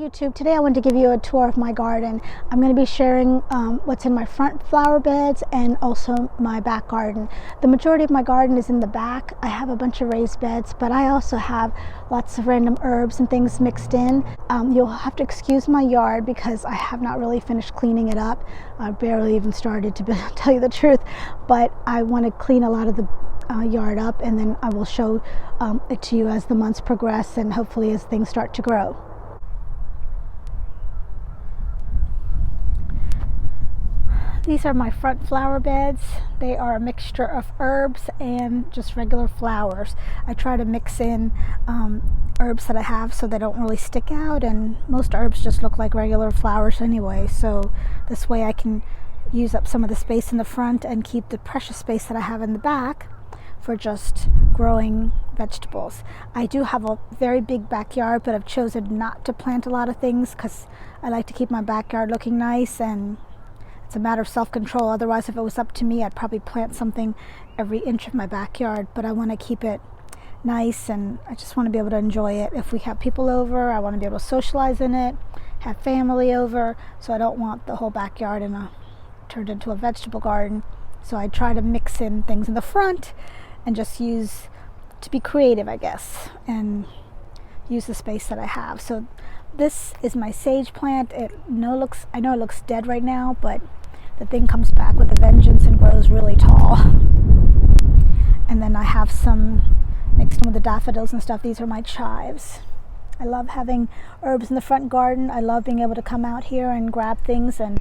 YouTube. Today I want to give you a tour of my garden. I'm going to be sharing what's in my front flower beds and also my back garden. The majority of my garden is in the back. I have a bunch of raised beds, but I also have lots of random herbs and things mixed in. You'll have to excuse my yard because I have not really finished cleaning it up. I barely even started, to tell you the truth, but I want to clean a lot of the yard up, and then I will show it to you as the months progress and hopefully as things start to grow. These are my front flower beds. They are a mixture of herbs and just regular flowers. I try to mix in herbs that I have so they don't really stick out, and most herbs just look like regular flowers anyway, so this way I can use up some of the space in the front and keep the precious space that I have in the back for just growing vegetables. I do have a very big backyard, but I've chosen not to plant a lot of things because I like to keep my backyard looking nice, and it's a matter of self-control. Otherwise, if it was up to me, I'd probably plant something every inch of my backyard, but I want to keep it nice, and I just want to be able to enjoy it. If we have people over, I want to be able to socialize in it, have family over, so I don't want the whole backyard turned into a vegetable garden. So I try to mix in things in the front and just to be creative, I guess, and use the space that I have. So this is my sage plant. I know it looks dead right now, but the thing comes back with a vengeance and grows really tall. And then I have some mixed in with the daffodils and stuff. These are my chives. I love having herbs in the front garden. I love being able to come out here and grab things, and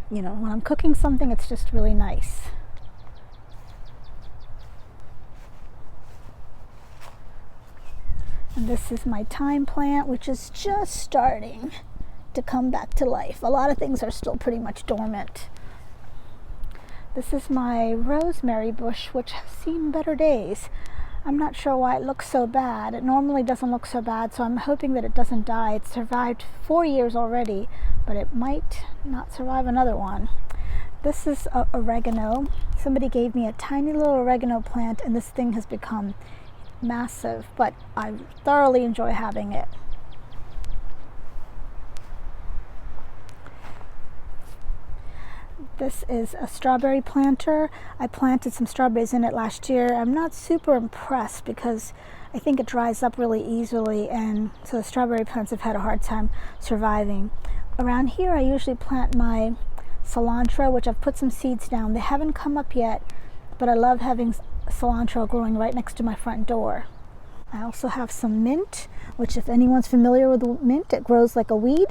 you know, when I'm cooking something, it's just really nice. And this is my thyme plant, which is just starting to come back to life. A lot of things are still pretty much dormant. This is my rosemary bush, which has seen better days. I'm not sure why it looks so bad. It normally doesn't look so bad, so I'm hoping that it doesn't die. It's survived 4 years already, but it might not survive another one. This is oregano. Somebody gave me a tiny little oregano plant, and this thing has become massive, but I thoroughly enjoy having it. This is a strawberry planter. I planted some strawberries in it last year. I'm not super impressed because I think it dries up really easily, and so the strawberry plants have had a hard time surviving. Around here I usually plant my cilantro, which I've put some seeds down. They haven't come up yet, but I love having cilantro growing right next to my front door. I also have some mint, which, if anyone's familiar with mint, it grows like a weed.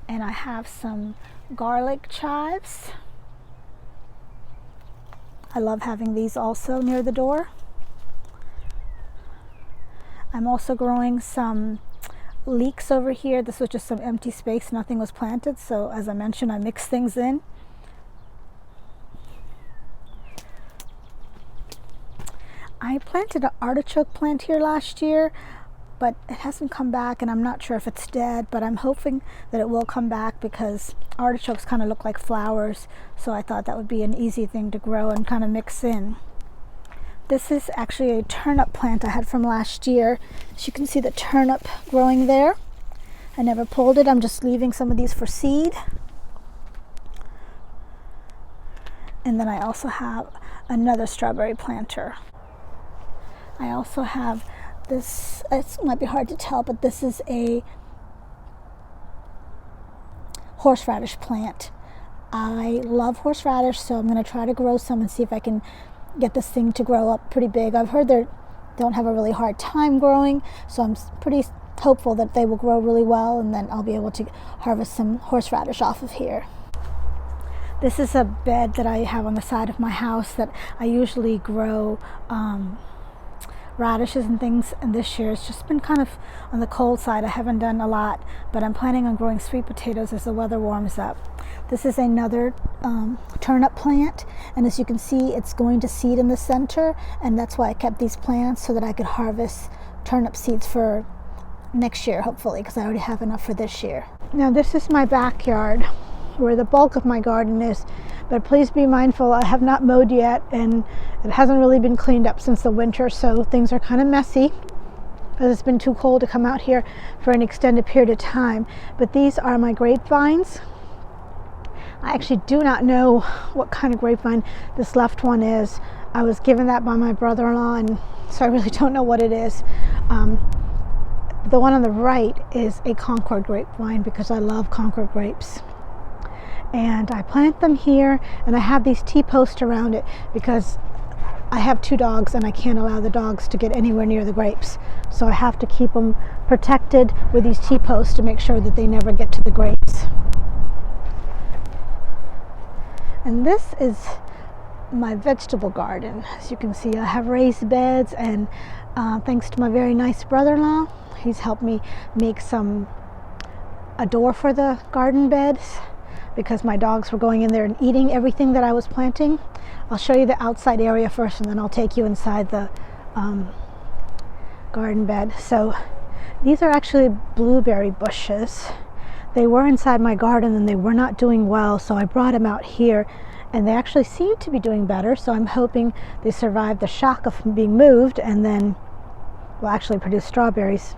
And I have some garlic chives. I love having these also near the door. I'm also growing some leeks over here. This was just some empty space, nothing was planted, so as I mentioned, I mixed things in. I planted an artichoke plant here last year, but it hasn't come back, and I'm not sure if it's dead, but I'm hoping that it will come back because artichokes kind of look like flowers, so I thought that would be an easy thing to grow and kind of mix in. This is actually a turnip plant I had from last year. As you can see the turnip growing there. I never pulled it. I'm just leaving some of these for seed. And then I also have another strawberry planter. I also have this, it might be hard to tell, but this is a horseradish plant. I love horseradish, so I'm going to try to grow some and see if I can get this thing to grow up pretty big. I've heard they don't have a really hard time growing, so I'm pretty hopeful that they will grow really well, and then I'll be able to harvest some horseradish off of here. This is a bed that I have on the side of my house that I usually grow radishes and things, and this year it's just been kind of on the cold side. I haven't done a lot, but I'm planning on growing sweet potatoes as the weather warms up. This is another turnip plant, and as you can see, it's going to seed in the center, and that's why I kept these plants, so that I could harvest turnip seeds for next year, hopefully, because I already have enough for this year. Now this is my backyard where the bulk of my garden is, but please be mindful, I have not mowed yet, and it hasn't really been cleaned up since the winter, so things are kind of messy. because it's been too cold to come out here for an extended period of time. But these are my grapevines. I actually do not know what kind of grapevine this left one is. I was given that by my brother-in-law, and so I really don't know what it is. The one on the right is a Concord grapevine because I love Concord grapes. And I plant them here, and I have these T-posts around it because I have 2 dogs and I can't allow the dogs to get anywhere near the grapes. So I have to keep them protected with these T-posts to make sure that they never get to the grapes. And this is my vegetable garden. As you can see, I have raised beds, and thanks to my very nice brother-in-law, he's helped me make a door for the garden beds because my dogs were going in there and eating everything that I was planting. I'll show you the outside area first, and then I'll take you inside the garden bed. So these are actually blueberry bushes. They were inside my garden and they were not doing well, so I brought them out here, and they actually seem to be doing better. So I'm hoping they survive the shock of being moved, and then will actually produce strawberries.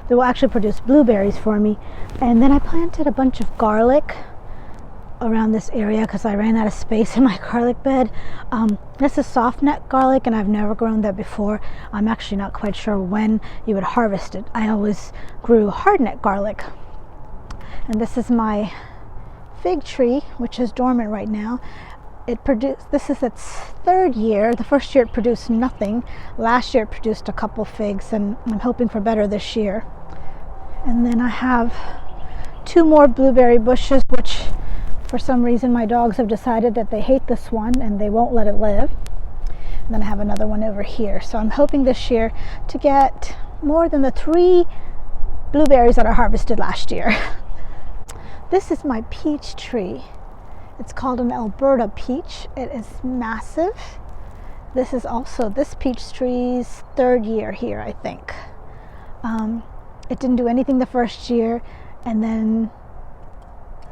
They will actually produce blueberries for me. And then I planted a bunch of garlic around this area because I ran out of space in my garlic bed. This is soft neck garlic, and I've never grown that before. I'm actually not quite sure when you would harvest it. I always grew hard neck garlic. And this is my fig tree, which is dormant right now. This is its 3rd year. The first year it produced nothing. Last year it produced a couple figs, and I'm hoping for better this year. And then I have 2 more blueberry bushes, which for some reason my dogs have decided that they hate this one and they won't let it live. And then I have another one over here. So I'm hoping this year to get more than the 3 blueberries that I harvested last year. This is my peach tree. It's called an Alberta peach. It is massive. This is also this peach tree's 3rd year here, I think. It didn't do anything the first year, and then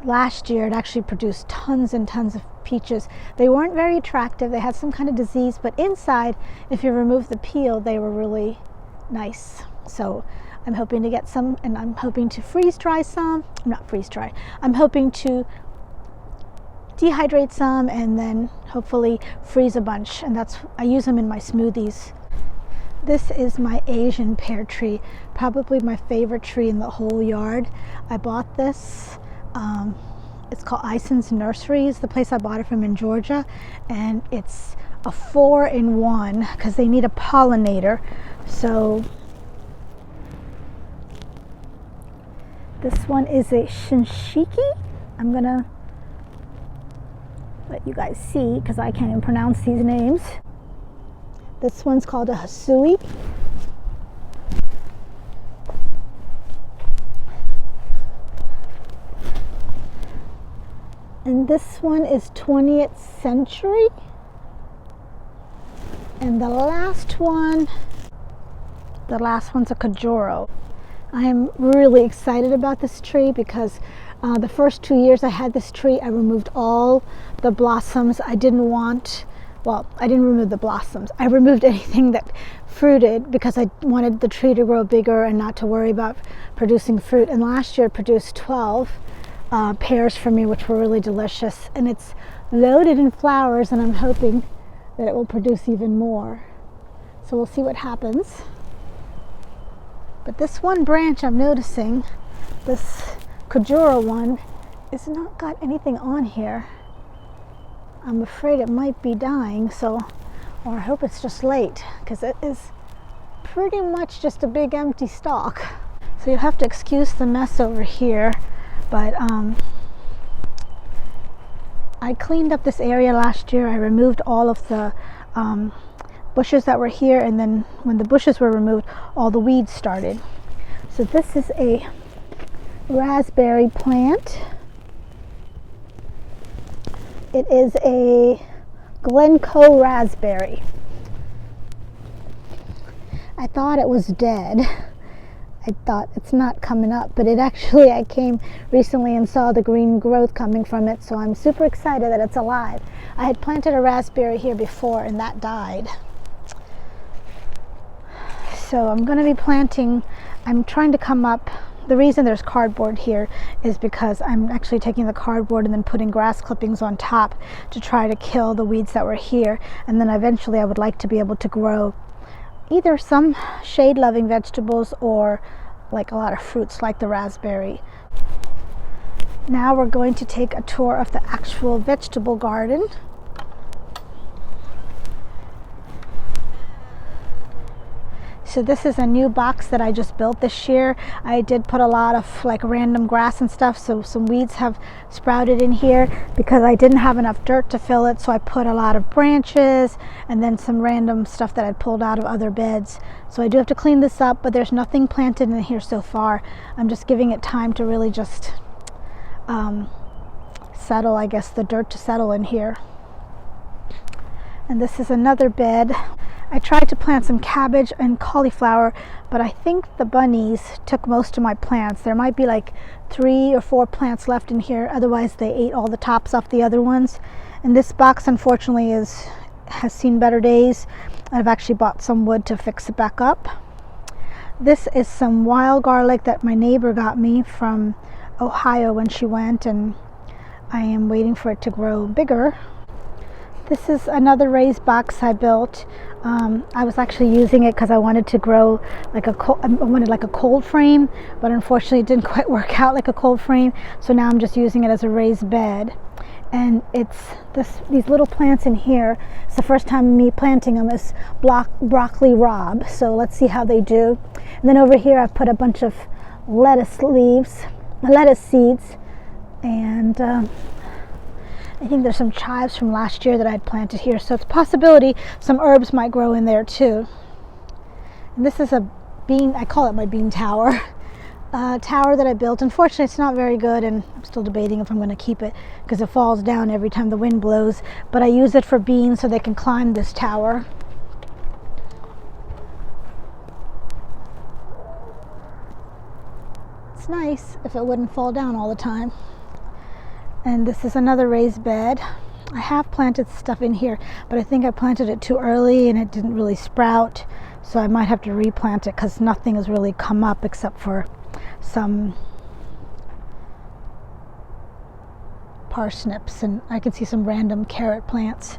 last year it actually produced tons and tons of peaches. They weren't very attractive. They had some kind of disease, but inside, if you remove the peel, they were really nice. So I'm hoping to get some, and I'm hoping to freeze dry some. Not freeze dry. I'm hoping to dehydrate some and then hopefully freeze a bunch, and I use them in my smoothies. This is my Asian pear tree, probably my favorite tree in the whole yard. I bought this. It's called Ison's Nursery, is the place I bought it from in Georgia, and it's a 4-in-1 because they need a pollinator. So this one is a shinshiki. I'm gonna let you guys see because I can't even pronounce these names. This one's called a hasui. And this one is 20th century. And the last one's a Kajoro. I am really excited about this tree because the first 2 years I had this tree, I removed all the blossoms. I didn't remove the blossoms. I removed anything that fruited because I wanted the tree to grow bigger and not to worry about producing fruit. And last year it produced 12 pears for me, which were really delicious. And it's loaded in flowers, and I'm hoping that it will produce even more. So we'll see what happens. But this one branch I'm noticing, this Kajura one, is not got anything on here. I'm afraid it might be dying, or I hope it's just late, because it is pretty much just a big empty stalk. So you'll have to excuse the mess over here, but I cleaned up this area last year. I removed all of the bushes that were here, and then when the bushes were removed, all the weeds started. So this is a raspberry plant. It is a Glencoe Raspberry. I thought it was dead. I thought it's not coming up, but I came recently and saw the green growth coming from it, so I'm super excited that it's alive. I had planted a raspberry here before and that died. So I'm going to be planting, I'm trying to come up, the reason there's cardboard here is because I'm actually taking the cardboard and then putting grass clippings on top to try to kill the weeds that were here. And then eventually I would like to be able to grow either some shade-loving vegetables or like a lot of fruits like the raspberry. Now we're going to take a tour of the actual vegetable garden. So this is a new box that I just built this year. I did put a lot of like random grass and stuff, so some weeds have sprouted in here because I didn't have enough dirt to fill it, so I put a lot of branches and then some random stuff that I pulled out of other beds. So I do have to clean this up, but there's nothing planted in here so far. I'm just giving it time to really just settle, I guess, the dirt to settle in here. And this is another bed. I tried to plant some cabbage and cauliflower, but I think the bunnies took most of my plants. There might be like 3 or 4 plants left in here. Otherwise, they ate all the tops off the other ones. And this box, unfortunately, has seen better days. I've actually bought some wood to fix it back up. This is some wild garlic that my neighbor got me from Ohio when she went, and I am waiting for it to grow bigger. This is another raised box I built. I was actually using it because I wanted to grow like I wanted like a cold frame, but unfortunately it didn't quite work out like a cold frame. So now I'm just using it as a raised bed. And it's these little plants in here. It's the first time me planting them. Is broccoli rabe. So let's see how they do. And then over here I've put a bunch of lettuce seeds, and I think there's some chives from last year that I had planted here, so it's a possibility some herbs might grow in there too. And this is a bean, I call it my bean tower, tower that I built. Unfortunately, it's not very good, and I'm still debating if I'm going to keep it because it falls down every time the wind blows, but I use it for beans so they can climb this tower. It's nice if it wouldn't fall down all the time. And this is another raised bed. I have planted stuff in here, but I think I planted it too early and it didn't really sprout, so I might have to replant it because nothing has really come up except for some parsnips, and I can see some random carrot plants.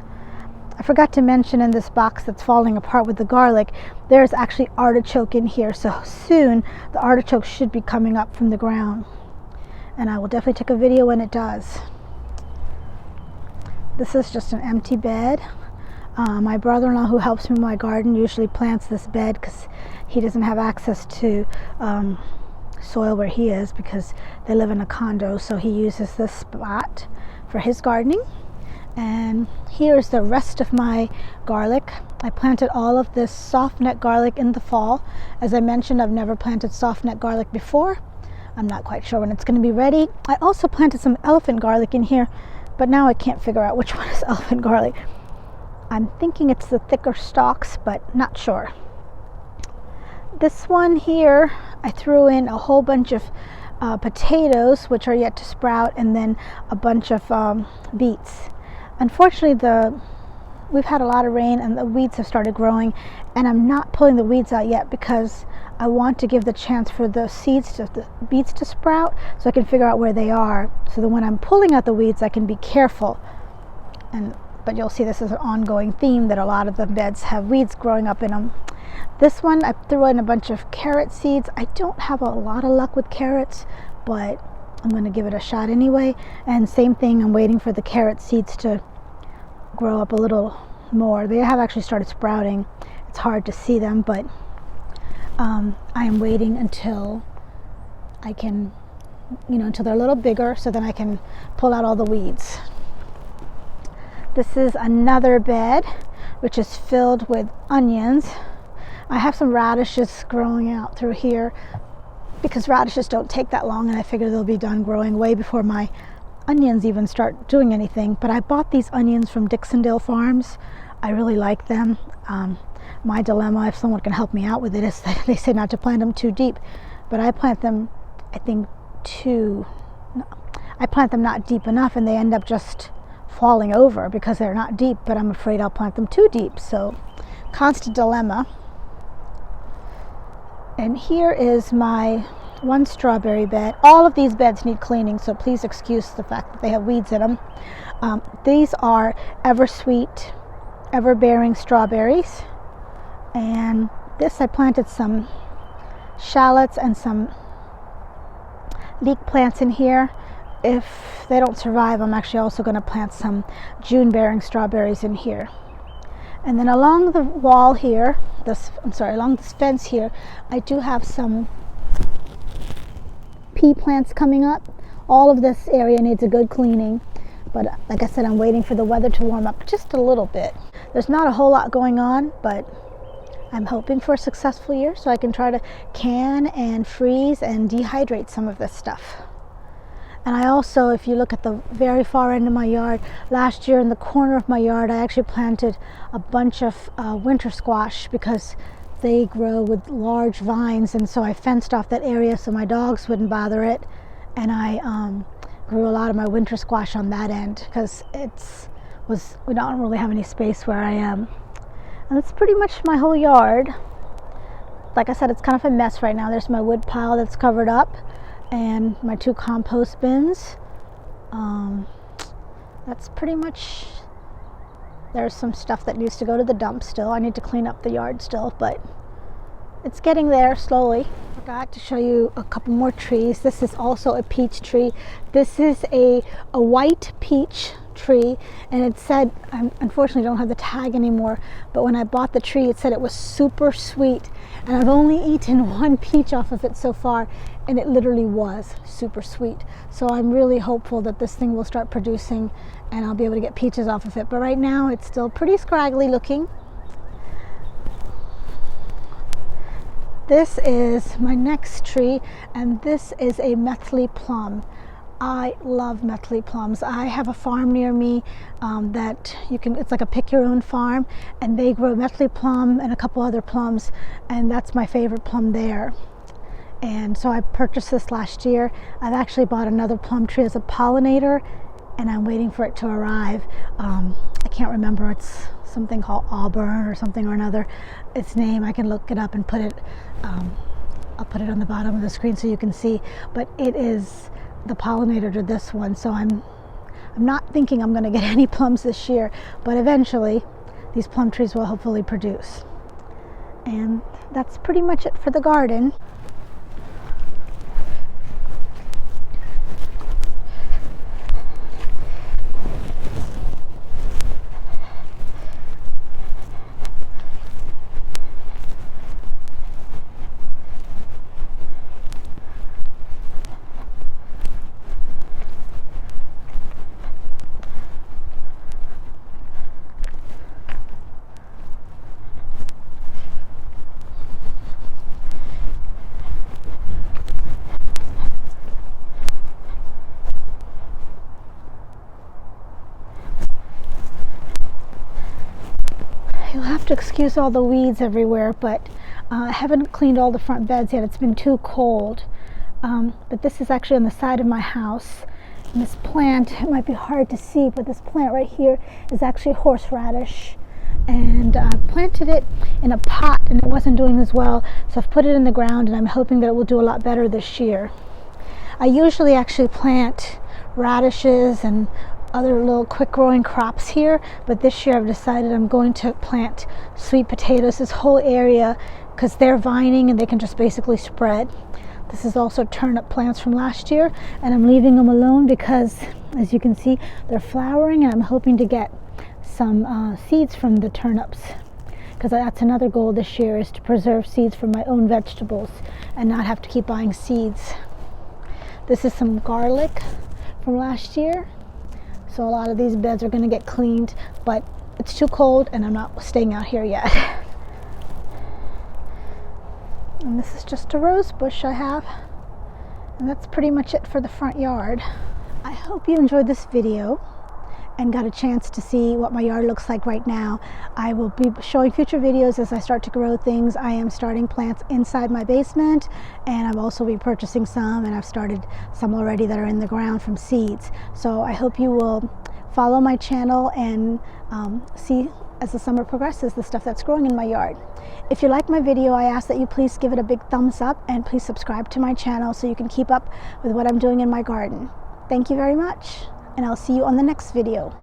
I forgot to mention in this box that's falling apart with the garlic, there's actually artichoke in here, so soon the artichoke should be coming up from the ground. And I will definitely take a video when it does. This is just an empty bed. My brother-in-law, who helps me with my garden, usually plants this bed because he doesn't have access to soil where he is because they live in a condo, so he uses this spot for his gardening. And here's the rest of my garlic. I planted all of this soft neck garlic in the fall. As I mentioned, I've never planted soft neck garlic before. I'm not quite sure when it's going to be ready. I also planted some elephant garlic in here, but now I can't figure out which one is elephant garlic. I'm thinking it's the thicker stalks, but not sure. This one here, I threw in a whole bunch of potatoes, which are yet to sprout, and then a bunch of beets. Unfortunately, we've had a lot of rain and the weeds have started growing, and I'm not pulling the weeds out yet because I want to give the chance for the beets to sprout so I can figure out where they are, so that when I'm pulling out the weeds I can be careful. But you'll see this is an ongoing theme, that a lot of the beds have weeds growing up in them. This one I threw in a bunch of carrot seeds. I don't have a lot of luck with carrots, but I'm going to give it a shot anyway. And same thing, I'm waiting for the carrot seeds to grow up a little more. They have actually started sprouting. It's hard to see them, but I am waiting until I can, until they're a little bigger, so then I can pull out all the weeds. This is another bed which is filled with onions. I have some radishes growing out through here because radishes don't take that long, and I figure they'll be done growing way before my onions even start doing anything. But I bought these onions from Dixondale Farms. I really like them. My dilemma, if someone can help me out with it, is that they say not to plant them too deep, but I plant them, I think, I plant them not deep enough, and they end up just falling over because they're not deep, but I'm afraid I'll plant them too deep. So constant dilemma. And here is my one strawberry bed. All of these beds need cleaning, so please excuse the fact that they have weeds in them. These are ever-sweet, ever-bearing strawberries. And this, I planted some shallots and some leek plants in here. If they don't survive, I'm actually also going to plant some June-bearing strawberries in here. And then along the wall here, along this fence here, I do have some pea plants coming up. All of this area needs a good cleaning, but like I said, I'm waiting for the weather to warm up just a little bit. There's not a whole lot going on, but I'm hoping for a successful year so I can try to can and freeze and dehydrate some of this stuff. And I also, if you look at the very far end of my yard, last year in the corner of my yard, I actually planted a bunch of winter squash because they grow with large vines, and so I fenced off that area so my dogs wouldn't bother it. And I grew a lot of my winter squash on that end because we don't really have any space where I am. And that's pretty much my whole yard. Like I said, it's kind of a mess right now. There's my wood pile that's covered up, and my 2 compost bins. That's pretty much, there's some stuff that needs to go to the dump still. I need to clean up the yard still, but it's getting there slowly. I forgot to show you a couple more trees. This is also a peach tree. This is a white peach tree, and it said, I unfortunately don't have the tag anymore, but when I bought the tree it said it was super sweet, and I've only eaten 1 peach off of it so far, and it literally was super sweet. So I'm really hopeful that this thing will start producing and I'll be able to get peaches off of it, but right now it's still pretty scraggly looking. This is my next tree, and this is a Methly Plum. I love Methly plums. I have a farm near me that it's like a pick your own farm, and they grow Methly plum and a couple other plums, and that's my favorite plum there. And so I purchased this last year. I've actually bought another plum tree as a pollinator, and I'm waiting for it to arrive. I can't remember, it's something called Auburn or something or another. Its name, I can look it up and put it, I'll put it on the bottom of the screen so you can see, but it is the pollinator to this one. So I'm not thinking I'm going to get any plums this year, but eventually these plum trees will hopefully produce. And that's pretty much it for the garden. You'll have to excuse all the weeds everywhere, but I haven't cleaned all the front beds yet. It's been too cold. But this is actually on the side of my house. And this plant, it might be hard to see, but this plant right here is actually horseradish. And I planted it in a pot and it wasn't doing as well, so I've put it in the ground and I'm hoping that it will do a lot better this year. I usually actually plant radishes and other little quick growing crops here, but this year I've decided I'm going to plant sweet potatoes, this whole area, because they're vining and they can just basically spread. This is also turnip plants from last year, and I'm leaving them alone because, as you can see, they're flowering, and I'm hoping to get some seeds from the turnips, because that's another goal this year, is to preserve seeds from my own vegetables and not have to keep buying seeds. This is some garlic from last year. So a lot of these beds are going to get cleaned, but it's too cold and I'm not staying out here yet. And this is just a rose bush I have. And that's pretty much it for the front yard. I hope you enjoyed this video and got a chance to see what my yard looks like right now. I will be showing future videos as I start to grow things. I am starting plants inside my basement, and I've also been purchasing some, and I've started some already that are in the ground from seeds. So I hope you will follow my channel and see as the summer progresses, the stuff that's growing in my yard. If you like my video, I ask that you please give it a big thumbs up and please subscribe to my channel so you can keep up with what I'm doing in my garden. Thank you very much, and I'll see you on the next video.